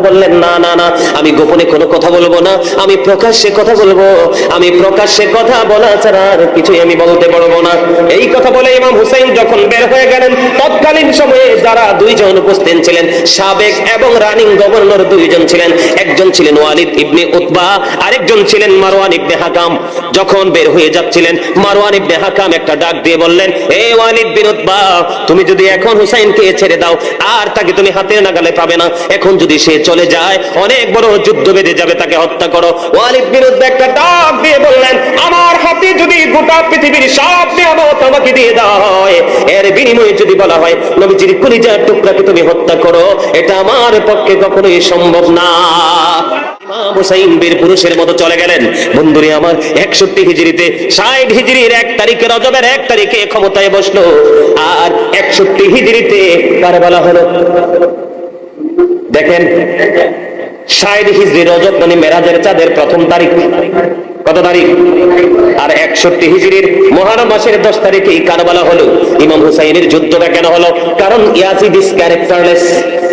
বললেন না না না, আমি গোপনে কোনো কথা বলবো না, আমি প্রকাশ্যে কথা বলবো, আমি প্রকাশ্যে কথা বলা ছাড়া আর কিছুই আমি বলতে পারবো না। এই কথা বলে ইমাম হুসাইন যখন বের হয়ে গেলেন, তৎকালীন সময়ে যারা দুইজন উপস্থিত ছিলেন, সাবেক এবং রানিং গভর্নর দুইজন ছিলেন, একজন ছিলেন ওয়ালিদ ইবনে উতবা, আরেকজন ছিলেন মারওয়ান ইবনে হাকাম। যখন বের হয়ে যাচ্ছিলেন, মারওয়ান ইবনে হাকাম একটা ডাক দিয়ে বললেন, এ ওয়ালিদ বিন উতবা, তুমি যদি এখন হুসাইনকে ছেড়ে দাও আর তাকে তুমি হাতের নাগালে পাবে না, এখন যদি সে চলে যায় অনেক বড় যুদ্ধ বেঁধে যাবে, তাকে হত্যা করো। ওয়ালিদ বিন উতবা একটা ডাক দিয়ে বললেন, আমার হাতে যদি গোটা পৃথিবীর সব নিয়ামত আমাকে দিয়ে দেওয়া হয়, এর বিনিময়ে যদি বলা হয় নবীজির কলিজার টুকরাকে তুমি হত্যা করো, এটা আমার পক্ষে কখনোই সম্ভব না। ইমাম হুসাইন বীর পুরুষের মতো চলে গেলেন। বন্ধুরে আমার, 61 হিজরিতে 60 হিজরির 1 তারিখে, রজবের 1 তারিখে ক্ষমতায় বসলো, আর 61 হিজরিতে কারবালা হলো। দেখেন, 60 হিজরি রজব মানে মেরাজের চাঁদের প্রথম তারিখ, কত তারিখ? আর 61 হিজরির মুহররম মাসের 10 তারিখে কারবালা হলো। ইমাম হুসাইনের যুদ্ধটা কেন হলো? কারণ ইয়াজিদ ইজ ক্যারেক্টারলেস।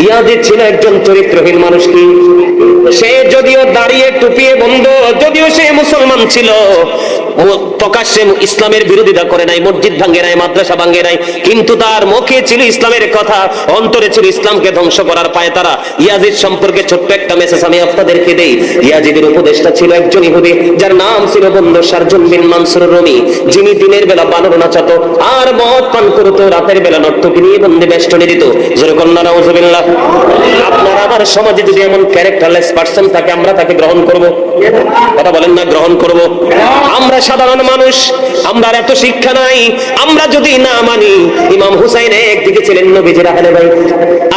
ইয়াজিদ ছিল একজন চরিত্রহীন মানুষ। কি সে যদিও দাঁড়িয়ে টুপিয়ে বন্ধ, যদিও সে মুসলমান ছিল, প্রকাশ্যে ইসলামের বিরোধিতা করে নাই, মসজিদ ভাঙ্গে নাই, মাদ্রাসা ভাঙ্গে নাই, কিন্তু তার মুখে ছিল ইসলামের কথা, অন্তরে ছিল ইসলামকে ধ্বংস করার পায়তারা। ইয়াজিদ সম্পর্কে ছোট্ট একটা মেসেজ আমি আপনাদেরকে দেই। ইয়াজিদের উপদেষ্টা ছিল একজন ইহুদি, যার নাম ছিল বন্ধু শারজুন বিন মানসুর রুমি, যিনি দিনের বেলা বানর নাচাতো আর মদ পান করতো, রাতের বেলা নর্তকী নিয়ে বন্দী বেষ্টনী দিত। জোরে কন্যা নাউজুবিল্লাহ। আপনার আমার সমাজে যদি এমন ক্যারেক্টারলেস পারসন থাকে, আমরা তাকে গ্রহণ করব? কথা বলেন না, গ্রহণ করব? আমরা সাধারণ মানুষ, আমরা এত শিক্ষা নাই, আমরা যদি না মানি। ইমাম হুসাইন একদিকে ছিলেন নবীজির আহলে বাইত,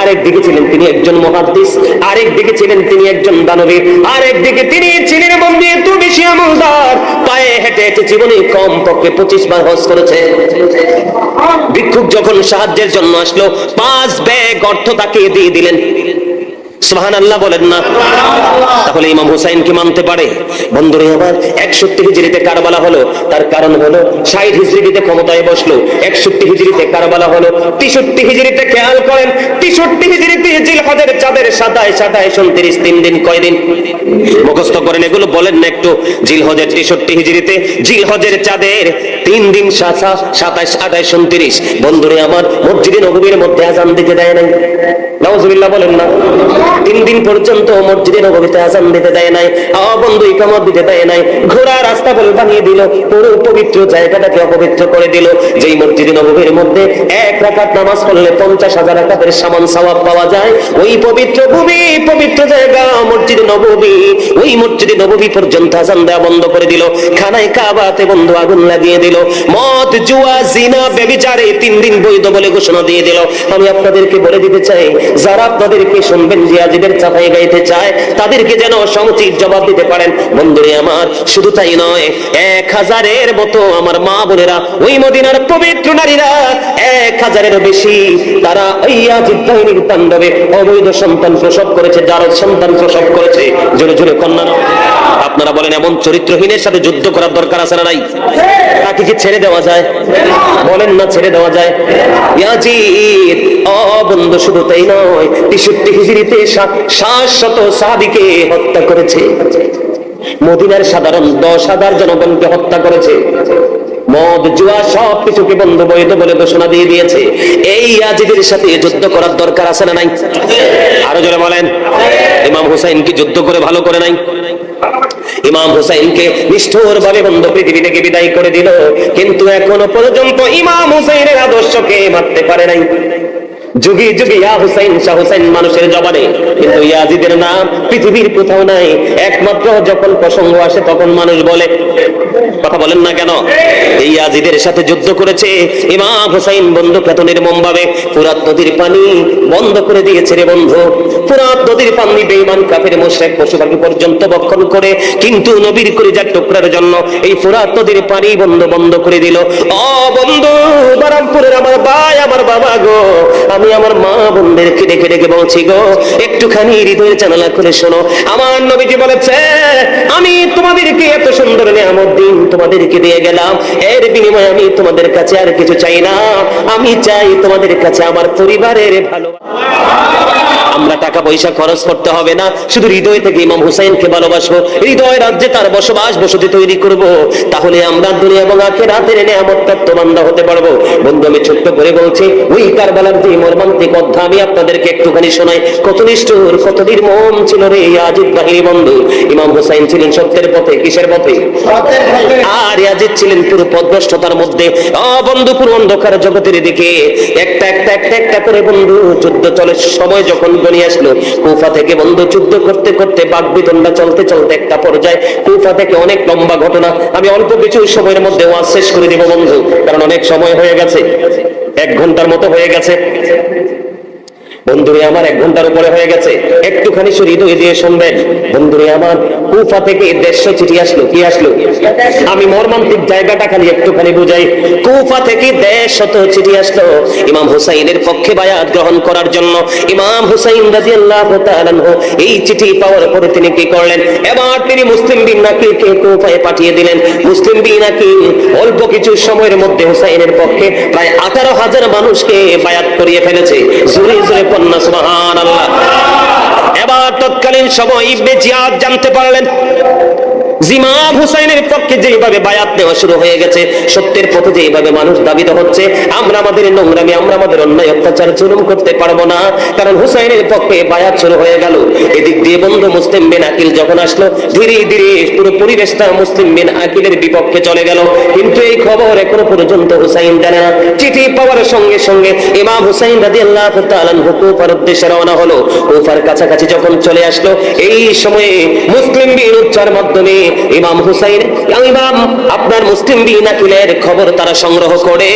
আরেকদিকে ছিলেন তিনি একজন মুহাদ্দিস, আরেকদিকে ছিলেন তিনি একজন দানবীর, আরেকদিকে তিনি ছিলেন বন্ধু এত বেশি আমলদার, পায়ে হেঁটে হেঁটে জীবনে কম পক্ষে 25 বার হজ করেছে। ভিক্ষুক যখন সাহায্যের জন্য আসলো, 5 ব্যাগ অর্থ তাকে দিয়ে দিলেন। সুবহানাল্লাহ বলেন না? তাহলে ইমাম হুসাইন কি মানতে পারে? বন্ধুরে আমার, 61 হিজরিতে কারবালা হলো, তার কারণ হলো 60 হিজরিতে ক্ষমতায় বসলো, 61 হিজরিতে কারবালা হলো, 63 হিজরিতে খেয়াল করেন, 63 হিজরিতে জিলহজের চাঁদের 27, 28, 29, 3 দিন, কয় দিন মুখস্থ করেন এগুলো বলেন না একটু। জিলহজের 63 হিজরিতে জিলহজের চাঁদের 3 দিন, 27, 28, 29। বন্ধুরে আমার, মসজিদে নববীর মধ্যে আযান দিতে দেয় নাই। নাউজুবিল্লাহ বলেন না? 3 দিন পর্যন্ত মসজিদে নববীতে আযান দিতে দেয় নাই। বন্ধু ইকামত দিতে দেয় নাই। ঘোড়া রাস্তা বলে বানিয়ে দিল, পুরো পবিত্র জায়গাটাকে অপবিত্র করে দিল। যেই মসজিদে নববীর মধ্যে 1 রাকাত নামাজ পড়লে 50,000 রাকাতের সমান সওয়াব পাওয়া যায়, ওই পবিত্র ভূমি, পবিত্র জায়গা মসজিদে নববী, ওই মসজিদে নববী পর্যন্ত আযান দেওয়া বন্ধ করে দিল। খানায় কাবাতে বন্ধু আগুন লাগিয়ে দিল। মদ, জুয়া, জিনা, ব্যভিচারে 3 দিন বৈধ বলে ঘোষণা দিয়ে দিল। আমি আপনাদেরকে বলে দিতে চাই, যারা আপনাদেরকে শুনবেন যে ইয়াজিদের চাপাই গাইতে চায়, তাদেরকে যেন সমুচিত জবাব দিতে পারেন। বন্ধুরে আমার, শুধু তাই নয়, 1000-এর মতো আমার মা বোনেরা, ওই মদিনার পবিত্র নারীরা 1000-এরও বেশি, তারা ওই ইয়াজিদ বাহিনীর তাণ্ডবে অবৈধ সন্তান প্রসব করেছে, জারজ সন্তান প্রসব করেছে। জোরে জোরে কন্যা। আপনারা বলেন, এমন চরিত্রহীনের সাথে যুদ্ধ করার দরকার আছে না নাই? তাকে কি ছেড়ে দেওয়া যায়? বলেন না, ছেড়ে দেওয়া যায়? ইয়াজিদ বন্ধু শুধু তাই নয়, 63 হিজরিতে 700 সাহাবীকে হত্যা করেছে। মদিনার সাধারণ 10,000 জনগণকে হত্যা করেছে। মদ, জুয়া সব কিছুকে বন্ধ বৈধ বলে ঘোষণা দিয়ে দিয়েছে। এই ইয়াজিদের সাথে যুদ্ধ করার দরকার আছে না নাই? আরো জোরে বলেন। ইমাম হুসাইন কি যুদ্ধ করে ভালো করে নাই? ইমাম হুসাইনকে নিষ্ঠুর ভাবে বন্ধ পৃথিবী থেকে বিদায় করে দিল, কিন্তু এখনো পর্যন্ত ইমাম হুসাইনের আদর্শকে মারতে পারে নাই। যুগে যুগে ইয়া হুসাইন, শাহ হুসাইন মানুষের জবানে, কিন্তু ইয়াজিদের নাম পৃথিবীর কোথাও নাই। একমাত্র যখন প্রসঙ্গ আসে তখন মানুষ বলে। কথা বলেন না কেন? এই ইয়াজিদের সাথে যুদ্ধ করেছে ইমাম হুসাইন বন্ধু কত নির্মম ভাবে। ফুরাত নদীর পানি বন্ধ করে দিয়েছে রে বন্ধু। ফুরাত নদীর পানি বেঈমান কাফের মুশরিক পশু পাখি পর্যন্ত ভক্ষণ করে, কিন্তু নবীর কলিজার টুকরার জন্য এই ফুরাত নদীর পানি বন্ধ করে দিল। বন্ধু, বারামপুরের আমার ভাই, আমার বাবা গো, আমি আমার মা বোনদেরকে ডেকে ডেকে বলছি গো, একটুখানি হৃদয়ের জানালা খুলে শোনো। আমার নবীজি বলেছে, আমি তোমাদেরকে এত সুন্দর নিয়ামত দিন তোমাদেরকে দিয়ে গেলাম, এর বিনিময়ে আমি তোমাদের কাছে আর কিছু চাই না। আমি চাই তোমাদের কাছে আমার পরিবারের ভালোবাসা। আমরা টাকা পয়সা খরচ করতে হবে না, শুধু হৃদয় থেকে ইমাম হুসাইনকে ভালোবাসবো, হৃদয় রাজ্যে তার বসবাস বসতি তৈরি করব, তাহলে আমরা দুনিয়া এবং আখিরাতের নিয়ামত প্রাপ্ত বান্দা হতে পারবো। বন্ধু আমি ছোট্ট করে বলছি, ওই কারবালার যে মর্মান্তিক অধ্যায় আমি আপনাদেরকে একটুখানি শোনাই। কত নিষ্ঠুর, কত নির্মম ছিল রে ইয়াজিদ বাহিনী। বন্ধু ইমাম হুসাইন ছিলেন সত্যের পথে, কিসের পথে? আর ইয়াজিদ ছিলেন পুরো পথভ্রষ্টতার মধ্যে। বন্ধু পুরো অন্ধকার জগতের দিকে একটা একটা একটা একটা করে বন্ধু যুদ্ধ চলে। সময় যখন গনিয়ে আসলো কুফা থেকে বন্ধু যুদ্ধ করতে করতে বাকবিতণ্ডা চলতে চলতে একটা পর্যায়ে কুফা থেকে অনেক লম্বা ঘটনা, আমি অল্প কিছু সময়ের মধ্যে ওয়াজ শেষ করে দিব বন্ধু, কারণ অনেক সময় হয়ে গেছে, 1 ঘন্টার মতো হয়ে গেছে। বন্ধুরে আমার 1 ঘন্টার উপরে হয়ে গেছে, একটুখানি হৃদয় দিয়ে শুনবেন। বন্ধুরে আমার কুফা থেকে 150 চিঠি আসলো। কি আসলো? আমি মর্মান্তিক জায়গাটা খালি একটুখানি বুঝাই। কুফা থেকে 150 চিঠি আসলো ইমাম হুসাইনের পক্ষে বায়াত গ্রহণ করার জন্য। ইমাম হুসাইন রাদিয়াল্লাহু তাআলা আনহু এই চিঠি পাওয়ার পরে তিনি কি করলেন? এবার তিনি মুসলিম বিন নাকিলকে কুফায় পাঠিয়ে দিলেন। মুসলিম বিন নাকিল অল্প কিছু সময়ের মধ্যে হুসাইনের পক্ষে প্রায় 18,000 মানুষকে বায়াত করিয়ে ফেলেছে। জোরে জোরে পড়না সুবহানাল্লাহ। এবার তৎকালীন সময় ইবনে জিয়াদ জানতে পারলেন ইমাম হুসাইনের পক্ষে যেভাবে বায়াত নেওয়া শুরু হয়ে গেছে, সত্যের পথে যেভাবে মানুষ দাবিত হচ্ছে, আমরা আমাদের নোংরামি, আমরা আমাদের অন্যায় অত্যাচার জুলুম করতে পারবো না, কারণ হুসাইনের পক্ষে বায়াত শুরু হয়ে গেল। এদিক দিয়ে বন্ধু মুসলিম বিন আকিল যখন আসলো, ধীরে ধীরে পুরো পরিবেশটা মুসলিম বিন আকিলের বিপক্ষে চলে গেল। কিন্তু এই খবর এখনো পর্যন্ত হুসাইন জানে না। চিঠি পাওয়ার সঙ্গে সঙ্গে ইমাম হুসাইন রাদিয়াল্লাহু তাআলা আনহু কুফার উদ্দেশ্যে রওনা হলো। কুফার কাছাকাছি যখন চলে আসলো, এই সময়ে মুসলিম বিন উচ্চার মাধ্যমে ইমাম হুসাইন, ইমাম আপনার মুসলিম বিন আকিলের খবর তারা সংগ্রহ করে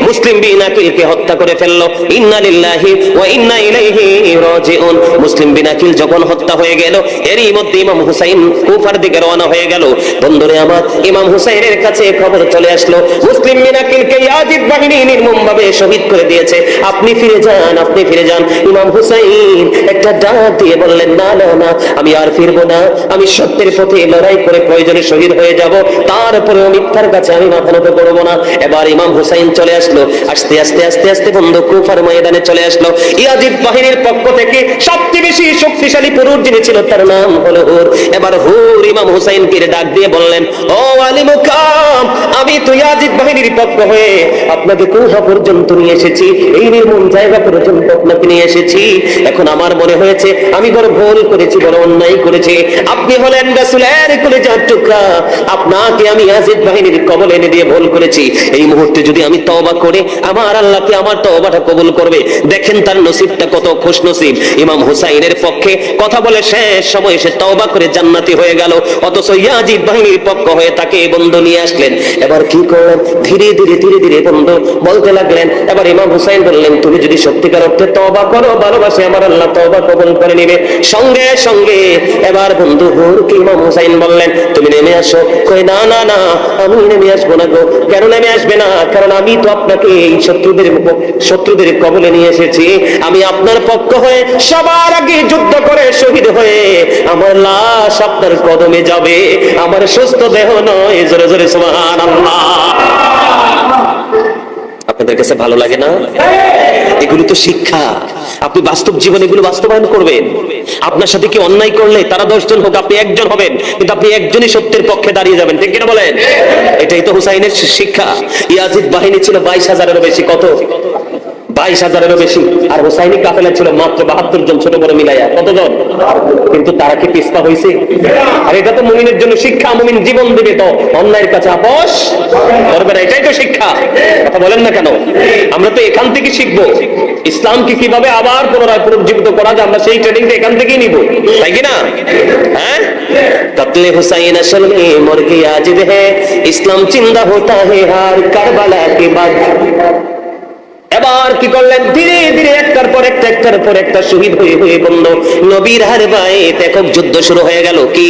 মুসলিম বিন আকিলকে হত্যা করে ফেললো। ইন্না লিল্লাহি ওয়া ইন্না ইলাইহি রাজিউন। মুসলিম বিন আকিল যখন হত্যা হয়ে গেল, এরই মধ্যে ইমাম হুসাইন কুফার দিকে রওনা হয়ে গেল। বন্ধুরে আমার ইমাম হুসাইনের কাছে খবর চলে আসলো মুসলিম বিন আকিলকে ইয়াজিদ বাহিনী নির্মমভাবে শহীদ করে দিয়েছে, আপনি ফিরে যান, আপনি ফিরে যান। ইমাম হুসাইন একটা ডাক দিয়ে বললেন, না না না, আমি আর ফিরবো না, আমি সত্যের পথে লড়াই করে প্রয়োজনে শহীদ হয়ে যাব, তারপরে মিথ্যার কাছে আমি মাথা নত করবো না। এবার ইমাম হুসাইন চলে আসলো, আস্তে আস্তে আস্তে আস্তে বন্ধু কুফার ময়দানে চলে আসলো। ইয়াজিদ বাহিনীর পক্ষ থেকে সবচেয়ে বেশি শক্তিশালী পুরুষ যিনি ছিল তার নাম হলো হুর। এবার হুর ইমাম হুসাইনকে ডাক দিয়ে বললেন, ও আলী মুকাম, আমি তো ইয়াজিদ বাহিনীর পক্ষ হয়ে আপনাকে কুফা পর্যন্ত নিয়ে এসেছি, এই নির্মম জায়গা পর্যন্ত আপনাকে নিয়ে এসেছি। এখন আমার মনে হয়েছে আমি বড় ভুল করেছি, বড় অন্যায় করেছি। আপনি হলেন রাসূলের কলিজার টুকরা, আপনাকে আমি ইয়াজিদ বাহিনীর কবলে এনে দিয়ে ভুল করেছি। এই মুহূর্তে যদি আমি তওবা করে, আমার আল্লাহকে আমার তওবাটা কবুল করবে। দেখেন তার নসিবটা কত খুশনসিব। ইমাম হুসাইনের পক্ষে কথা বলে শেষ সময় সে তওবা করে জান্নাতি হয়ে গেল, অথচ ইয়াজিদ বাহিনীর পক্ষ হয়ে তাকে বন্ধু নিয়ে আসলেন। এবার কি করলেন? ধীরে ধীরে ধীরে ধীরে বন্ধু বলতে লাগলেন। এবার ইমাম হুসাইন বললেন, তুমি যদি সত্যিকার অর্থে তওবা করো, ভালোবাসে, আমার আল্লাহ তওবা কবুল করে নেবে। সঙ্গে সঙ্গে এবার বন্ধু হুরকে ইমাম হুসাইন বললেন, তুমি নেমে আসো। কই, না না না, আমি নেমে আসবো না গো। কেন নেমে আসবে না? কারণ আমি তো আপনাকে এই শত্রুদের কবলে নিয়ে এসেছি। আমি আপনার পক্ষ হয়ে সবার আগে যুদ্ধ করে শহীদ হয়ে আমার লাশ আপনার কদমে যাবে, আমার সুস্থ দেহ নয়। জোরে জোরে সুবহানাল্লাহ। আপনাদের কাছে ভালো লাগে না? এগুলো তো শিক্ষা। আপনি বাস্তব জীবনে এগুলো বাস্তবায়ন করবেন। আপনার সাথে কি অন্যায় করলে তারা 10 জন হোক, আপনি একজন হবেন, কিন্তু আপনি একজনই সত্যের পক্ষে দাঁড়িয়ে যাবেন। ঠিক কিনা বলেন? এটাই তো হুসাইনের শিক্ষা। ইয়াজিদ বাহিনী ছিল 22,000-এরও বেশি। কত? 22,000-এরও বেশি। আর হুসাইনি কাফেলা ছিল মাত্র 72 জন, ছোট বড় মিলাইয়া। কতজন? কিন্তু তারা কি পিছপা হয়েছে? আর এটা তো মুমিনের জন্য শিক্ষা। মুমিন জীবন দিবে তো অন্যায়ের কাছে আপোষ করবে না। এটাই তো শিক্ষা। কথা বলেন না কেন? আমরা তো এখান থেকে শিখবো ইসলামকে কিভাবে আবার পুনরায় পুনর্জীবিত করা যায়। আমরা সেই ট্রেনিংটা এখান থেকেই নিব, তাই কি না? হ্যাঁ, কতলে হুসাইন আসল মে মর কে ইয়াজিদ হ্যায়, ইসলাম জিন্দা হোতা হ্যায় হার কারবালা কে বাদ। এবার কি করলেন? ধীরে ধীরে একটার পর একটা শহীদ হয়ে হয়ে বলল নবীর হার বাইত একক যুদ্ধ শুরু হয়ে গেল। কি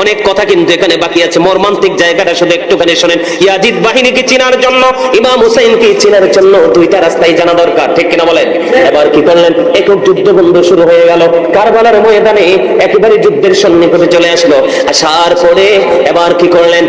অনেক কথা কিন্তু এখানে বাকি আছে, মর্মান্তিক জায়গাটা শুধু একটুখানি শোনেন। ইয়াজিদ বাহিনীকে চেনার জন্য, ইমাম হুসাইনকে চেনার জন্য দুইটা রাস্তায় জানা দরকার, ঠিক কিনা বলেন? এবার কি করলেন? একক যুদ্ধ বন্ধ শুরু হয়ে গেল। কারবালার ময়দানে একেবারে যুদ্ধের সন্নিকটে চলে আসলো। আসার পরে এবার কি করলেন?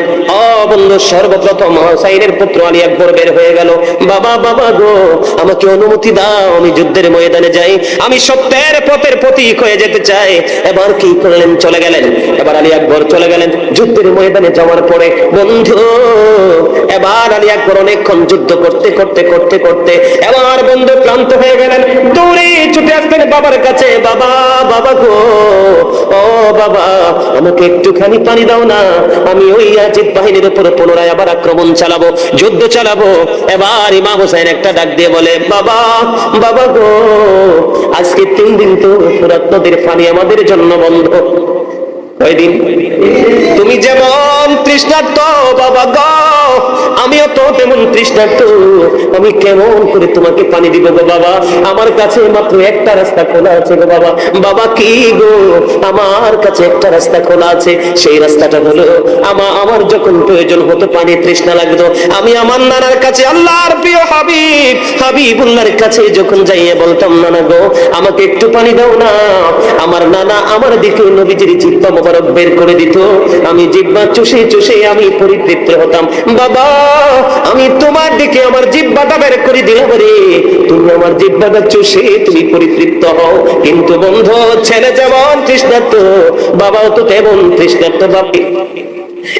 বন্ধু, সর্বপ্রথম হুসাইনের পুত্র আলী আকবর বের হয়ে গেল। বাবা, বাবা গো, আমাকে অনুমতি দাও, আমি যুদ্ধের ময়দানে যাই, আমি সত্যের পথের প্রতীক হয়ে যেতে চাই। এবার কি করলেন? চলে গেলেন। এবার আলী আকবর চলে গেলেন। যুদ্ধের ময়দানে যাওয়ার পরে বন্ধু, এবার আলী আকবর অনেকক্ষণ যুদ্ধ করতে করতে করতে করতে এবার বন্ধু ক্লান্ত হয়ে গেলেন। দৌড়ে ছুটে আসলেন বাবার কাছে। বাবা, বাবা গো, ও বাবা, আমাকে একটুখানি পানি দাও না, আমি ওই ইয়াজিদ বাহিনীর উপর পুনরায় আবার আক্রমণ চালাবো, যুদ্ধ চালাবো। এবার ইমাম হুসাইন একটা ডাক দিয়ে বলে, বাবা, বাবা গো, আজকে 3 দিন তো ফুরাত নদীর পানি আমাদের জন্য বন্ধ। ওই দিন তুমি যেমন তৃষ্ণার্ত বাবা গো, আমিও তো তেমন তৃষ্ণার্ত, আমি কেমন করে তোমাকে পানি দিব গো বাবা? আমার কাছে মাত্র একটা রাস্তা খোলা আছে গো বাবা। বাবা কি গো? আমার কাছে একটা রাস্তা খোলা আছে, সেই রাস্তাটা হলো আমার যখন প্রয়োজন হতো, পানি তৃষ্ণা লাগতো, আমি আমার নানার কাছে, আল্লাহর প্রিয় হাবিবুল্লাহর কাছে যখন যাইয়ে বলতাম, নানা গো আমাকে একটু পানি দাও না, আমার নানা আমার দিকে নবীজির জিহ্বা মোবারক বের করে দিত, আমি জিহ্বা চুষে চুষে আমি পরিতৃপ্ত হতাম। বাবা, আমি তোমার দিকে আমার জিহ্বাটা বের করে দিলাম রে, তুমি আমার জিহ্বাটা চুষে তুমি পরিতৃপ্ত হও। কিন্তু বন্ধু, ছেলে যেমন তৃষ্ণার্ত, বাবাও তো তেমন তৃষ্ণার্ত। বাপি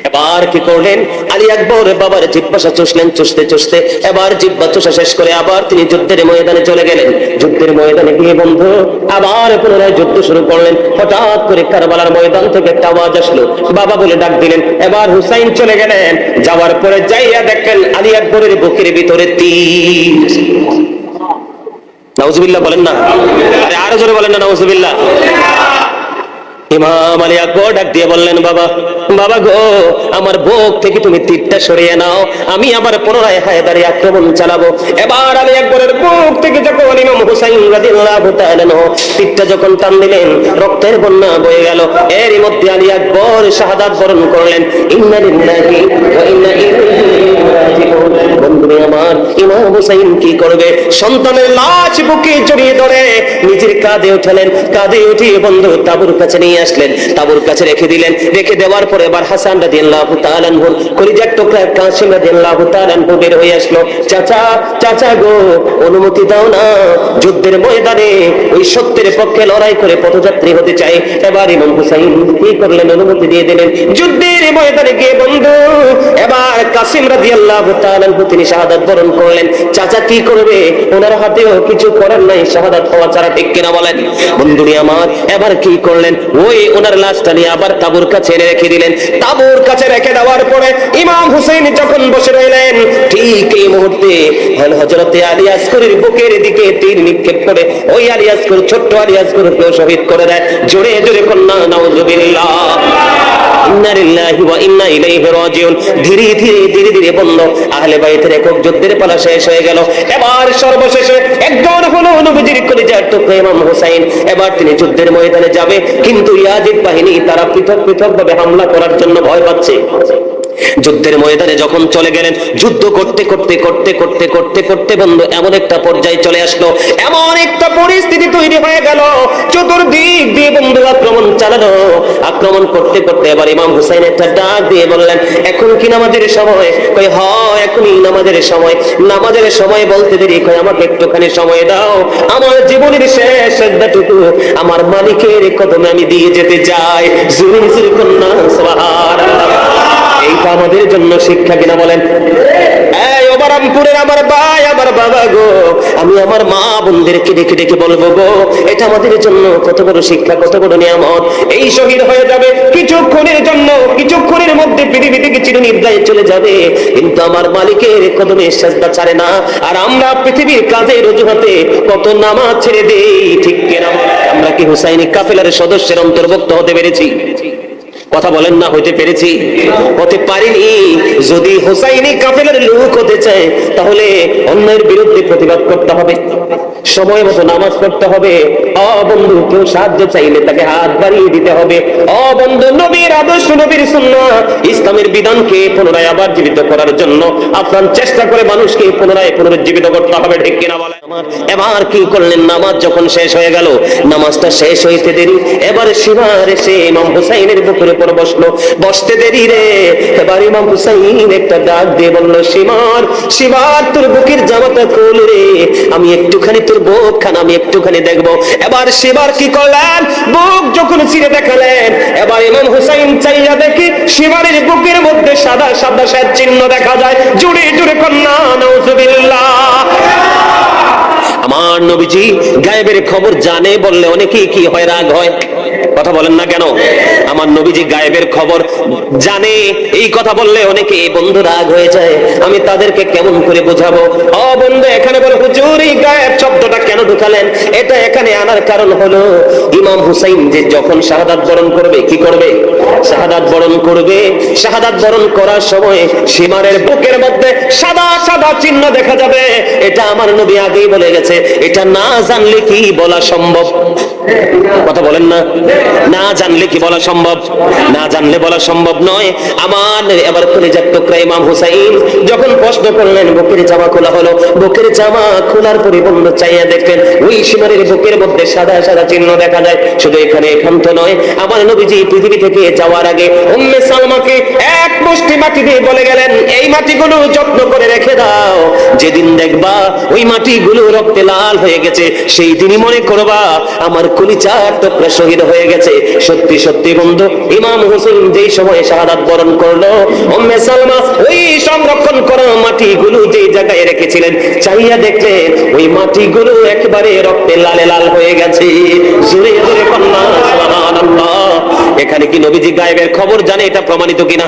এবার কি করলেন? আলী আকবর বাবার জিহ্বা চুষলেন, চুষতে চুষতে এবার জিহ্বা চুষা শেষ করে আবার তিনি যুদ্ধের ময়দানে চলে গেলেন। যুদ্ধের ময়দানে গিয়ে বন্ধু আবার পুনরায় যুদ্ধ শুরু করলেন। হঠাৎ করে কারবালার ময়দান থেকে একটা আওয়াজ আসলো, বাবা বলে ডাক দিলেন। এবার হুসাইন চলে গেলেন। যাওয়ার পরে যাইয়া দেখেন আলী আকবরের বুকের ভিতরে তীর। নাউজুবিল্লাহ বলেন না, আরো জোরে বলেন না নাউজুবিল্লাহ। ইমাম আলী আকবর ডাক দিয়ে বললেন, বাবা, বাবা গো, আমার বুক থেকে তুমি তীরটা সরিয়ে নাও, আমি আবার পুনরায় হায়দারি আক্রমণ চালাবো। এবার আলী আকবরের বুক থেকে যখন ইমাম হুসাইন রাদিয়াল্লাহু তাআলা তীরটা যখন টান দিলেন, রক্তের বন্যা বয়ে গেল। এরই মধ্যে আলী আকবর শাহাদাত বরণ করলেন। ইন্না লিল্লাহি ওয়া ইন্না ইলাইহি রাজিউন। বন্ধুরা আমার, ইমাম হুসাইন কি করবে? সন্তানের লাশ বুকে জড়িয়ে ধরে নিজের কাঁধে উঠালেন। কাঁধে উঠিয়ে বন্ধু তাবুর কাছে নিয়ে আসলেন, তাবুর কাছে রেখে দিলেন। রেখে দেওয়ার পরে এবার হাসান রাদিয়াল্লাহু তাআলা আনহু কলিজার টুকরা কাসিম রাদিয়াল্লাহু তাআলা আনহু বের হয়ে আসলো। চাচা, চাচা গো, অনুমতি দাও না, যুদ্ধের ময়দানে ওই সত্যের পক্ষে লড়াই করে পথযাত্রী হতে চাই। এবার ইমাম হুসাইন কি করলেন? অনুমতি দিয়ে দিলেন। যুদ্ধের ময়দানে গিয়ে বন্ধু এবার কাসিম রাদিয়াল্লাহু তাআলা আনহু তিনি শাহাদাত বরণ করলেন। চাচা কি করবে? ওনার হাতেও কিছু করার নাই শাহাদাত হওয়া ছাড়া, ঠিক কিনা বলেন? বন্ধুরি আমার, এবার কি করলেন? ওই ওনার লাশটা নিয়ে আবার তাবুর কাছে রেখে দিলেন। তাবুর কাছে রেখে দেওয়ার পরে ইমাম হুসাইন যখন বসে রইলেন, ঠিক এই মুহূর্তে হযরতে আলী আসগরের বুকের দিকে তীর নিক্ষেপ করে ওই আলী আসগর, ছোট্ট আলী আসগরকে শহীদ করে দেয়। জোরে জোরে কন্যা নাউজুবিল্লাহ। ইন্না লিল্লাহি ওয়া ইন্না ইলাইহি রাজিউন। ধীরে ধীরে ধীরে ধীরে বন্ধ আহলে বাইতের একক যুদ্ধের পালা শেষ হয়ে গেল। এবার সর্বশেষে একজন হলো নবীজির কলিজার টুকরা ইমাম হুসাইন। এবার তিনি যুদ্ধের ময়দানে যাবে, কিন্তু ইয়াজিদ বাহিনী তারা পৃথক পৃথক ভাবে হামলা করার জন্য ভয় পাচ্ছে। যুদ্ধের ময়দানে যখন চলে গেলেন, যুদ্ধ করতে করতে করতে করতে করতে করতে বন্ধু এমন একটা পর্যায়ে চলে আসলো, এমন একটা পরিস্থিতি তৈরি হয়ে গেল, চতুর্দিক দিয়ে বন্ধু আক্রমণ চালানো। আক্রমণ করতে করতে এবার ইমাম হুসাইন একটা ডাক দিয়ে বললেন, এখন কি নামাজের সময়? কই হয়, এখনই নামাজের সময়। নামাজের সময় বলতে দেরি, কই আমাকে একটুখানি সময় দাও, আমার জীবনের শেষ সেজদাটুকু আমার মালিকের কদমে আমি দিয়ে যেতে চাই। জোরে জোরে কন্যা সুবহানাল্লাহ। এইটা আমাদের জন্য শিক্ষা কিনা বলেন? এই ওবারামপুরের আমার ভাই, আমার বাবা গো, আমি আমার মা বোনদেরকে ডেকে ডেকে বলবো গো, এটা আমাদের জন্য কত বড় শিক্ষা, কত বড় নিয়ামত। এই শহীদ হয়ে যাবে কিছুক্ষণের জন্য, কিছুক্ষণের মধ্যে পৃথিবী থেকে চিরনিদ্রায় চলে যাবে, কিন্তু আমার মালিকের কদমে সেজদা ছাড়ে না। আর আমরা পৃথিবীর কাজের অজুহাতে কত নামাজ ছেড়ে দেই, ঠিক কিনা? আমরা কি হুসাইনি কাফেলার সদস্যের অন্তর্ভুক্ত হতে পেরেছি? কথা বলেন না, হইতে পেরেছি? হতে পারিনি। যদি হুসাইনি কাফেলার লোক হতে চায়, তাহলে অন্যের বিরুদ্ধে প্রতিবাদ করতে হবে, সময় মতো নামাজ পড়তে হবে, বন্ধু, কেউ সাহায্য চাইলে তাকে হাত বাড়িয়ে দিতে হবে। বন্ধু, নবীর আদর্শ, নবীর সুন্নাহ, ইসলামের বিধানকে পুনরায় আবার জীবিত করার জন্য আপনার চেষ্টা করে মানুষকে পুনরায় পুনরুজ্জীবিত করতে হবে, ঠিক কিনা বলেন? এবার কি করলেন? নামাজ যখন শেষ হয়ে গেল, নামাজটা শেষ হইতে দেরি, এবার সীমার এসে ইমাম হুসাইনের বুকের উপর বসলো। বসতে দেরি রে, এবার ইমাম হুসাইন একটা ডাক দিয়ে বলল, সীমার, সীমার, তোর বুকের জামাটা খুল রে, আমি একটুখানি তোর বুকখানা আমি একটুখানি দেখবো। এবার সীমার কি করলেন? বুক যখন ছিঁড়ে দেখালেন, এবার ইমাম হুসাইন চাইয়া দেখি সীমারের বুকের মধ্যে সাদা সাদা শ্বেত চিহ্ন দেখা যায়। জুড়ে জুড়ে কন্যা নাউজুবিল্লাহ। আমার নবীজি গায়েবের খবর জানে বললে অনেকেই কি হয়, রাগ হয়। কথা বলেন না কেন? আমার নবীজি গায়েবের খবর জানে, এই কথা বললে অনেকে বন্ধু রাগ হয়ে যায়। আমি তাদেরকে কেমন করে বোঝাবো? বন্ধু, এখানে বলে হুজুর এই গায়েব শব্দটা কেন ঢুকালেন? এটা এখানে আনার কারণ হলো, ইমাম হুসাইন যে যখন শাহাদাত বরণ করবে, কি করবে? শাহাদাত বরণ করবে। শাহাদাত বরণ করার সময় সীমারের বুকের মধ্যে সাদা সাদা চিহ্ন দেখা যাবে। এটা আমার নবী আগেই বলে গেছে। এটা না জানলে কি বলা সম্ভব? কথা বলেন না? না জানলে কি বলা সম্ভব? না জানলে বলা সম্ভব নয়। আমার এবার কলিজার টুকরা ইমাম হুসাইন যখন প্রশ্ন করলেন, বুকের জামা খোলা হলো। বুকের জামা খোলার পরে বন্ধু চাইয়া দেখলেন ওই সীমারের বুকের মধ্যে সাদা সাদা চিহ্ন দেখা যায়। শুধু এখানে একান্ত নয়, আমার নবীজি পৃথিবী থেকে যাওয়ার আগে উম্মে সালমাকে এক মুষ্টি মাটি দিয়ে বলে গেলেন, এই মাটিগুলো যত্ন করে রেখে দাও, যেদিন দেখবা ওই মাটিগুলো রক্তে লাল হয়ে গেছে, সেই দিনই মনে করবা আমার কলিজার টুকরা শহীদ হয়ে গেছে। সত্যি সত্যি বন্ধু, ইমাম হোসেন যেই সময় শাহাদাত বরণ করলো, উম্মে সালমা ওই সংরক্ষণ করা মাটিগুলো যেই জায়গায় রেখেছিলেন, চাইয়া দেখলেন ওই মাটিগুলো একেবারে রক্তে লালে লাল হয়ে গেছে। জোরে জোরে কন্যা সুবহানাল্লাহ। এখানে কি নবীজি গায়েবের খবর জানে? এটা প্রমাণিত কিনা?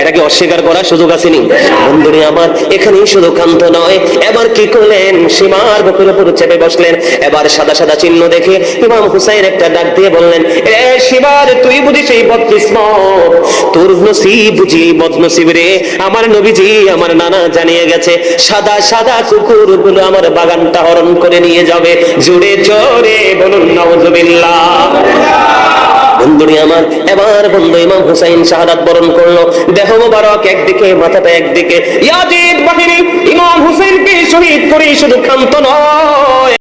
এটা কি অস্বীকার করার সুযোগ আসেনি? বন্ধুরে আমার, এখানেই শুধু কান্ত নয়, এবার কি করলেন? সীমার বুকের উপর চেপে বসলেন। এবার সাদা সাদা চিহ্ন দেখে ইমাম হুসাইন একটা ডাক দিয়ে বললেন, এ সীমার, তুই বুঝি সেই বদকিসমত, তোর নসিব বুঝি বদনসিব রে। আমার নবীজি, আমার নানা জানিয়ে গেছে, সাদা সাদা কুকুরগুলো আমার বাগানটা হরণ করে নিয়ে যাবে। জোরে জোরে বলুন নাউজুবিল্লাহ। বন্ধুরে আমার, এবার বন্ধু ইমাম হুসাইন শাহাদাত বরণ করলো। দেহ মোবারক একদিকে, মাথাটা একদিকে। ইয়াজিদ বাহিনী ইমাম হুসাইনকে শহীদ করে শুধু ক্ষান্ত নয়,